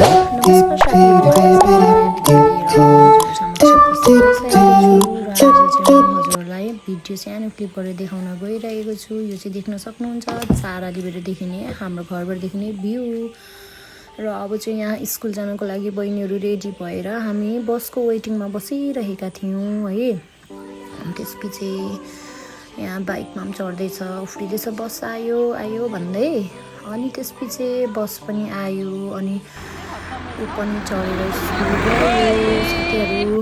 नमस्कार हजुरहरूलाई भिडियो सानो क्लिप गरेर देखाउन गइरहेको छु। यो चाहिँ देख्न सक्नुहुन्छ 4 आलीबाट देखिने हाम्रो घरबाट देखिने भ्यू। र अब चाहिँ यहाँ स्कुल जानको लागि बहिनीहरू रेडी भएर हामी बसको वेटिङमा बसिरहेका थियौँ है। अनि त्यसपछि यहाँ बाइकमा पनि चढ्दैछ, उफ्रिँदैछ, बस आयो आयो भन्दै। अनि त्यसपछि बस पनि आयो अनि ऊ पनि चढेर स्कुल गयो साथीहरू।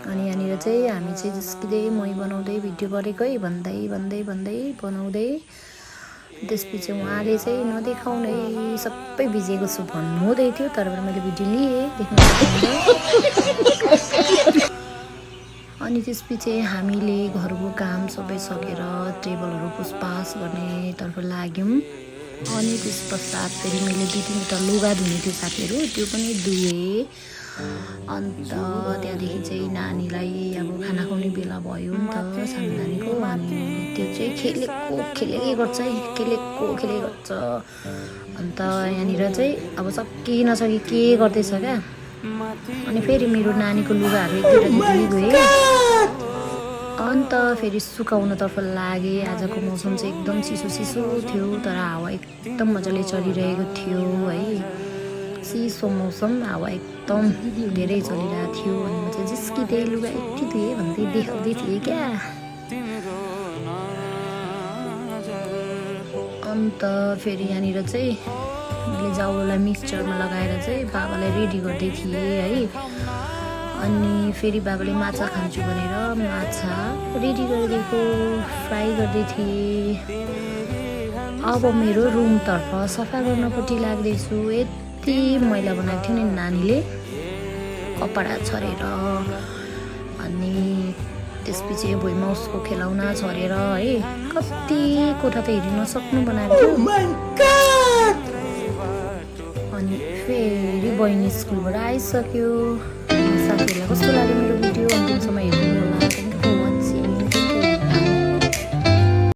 अनि यहाँनिर चाहिँ हामी चाहिँ जिस्किँदै मै बनाउँदै भिडियो गरेकै भन्दै भन्दै भन्दै बनाउँदै। त्यसपछि उहाँले चाहिँ नदेखाउनै सबै भिजेको छु भन्नुहुँदै थियो, तर मैले भिडियो लिएँ देख्न सक्नुहुन्छ। अनि त्यसपछि हामीले घरको काम सबै सकेर टेबलहरू पुसपास गर्नेतर्फ लाग्यौँ। अनि त्यस पश्चात फेरि मैले 2-3वटा लुगा धुने थियो साथीहरू, त्यो पनि धुएँ। अन्त त्यहाँदेखि चाहिँ नानीलाई अब खाना खुवाउने बेला भयो नि त सानो नानीको। अनि त्यो चाहिँ खेलेकै गर्छ है, खेलेकै गर्छ। अन्त यहाँनिर चाहिँ अब सकि नसकी के गर्दैछ क्या। अनि फेरि मेरो नानीको लुगाहरू 1-2 धुइ गएँ। अन्त फेरि सुकाउनतर्फ लागेँ। आजको मौसम चाहिँ एकदम चिसो थियो, तर हावा एकदम मजाले चलिरहेको थियो है। चिसो मौसम, हावा एकदम धेरै चलिरहेको थियो। अनि म चाहिँ जिस्किँदै लुगा यति धुएँ भन्दै देखाउँदै थिएँ क्या। अन्त फेरि यहाँनिर चाहिँ मैले जाउलाई मिक्सचरमा लगाएर चाहिँ बाबालाई रेडी गर्दै थिएँ है। अनि फेरि बाबाले माछा खान्छु भनेर माछा रेडी गरिदिएको, फ्राई गर्दै थिएँ। अब मेरो रुमतर्फ सफा गर्नपट्टि लाग्दैछु। यति मैला बनाएको थियो नि नानीले कपडा छरेर। अनि त्यसपछि भुइँमा उसको खेलाउना छरेर है, कति कोठा त हेर्न नसक्नु बनाएको थियो। अनि फेरि बहिनी स्कुलबाट आइसक्यो। साथीहरूलाई कस्तो लाग्यो मेरो भिडियो अन्तिमसम्म हेर्नु होला।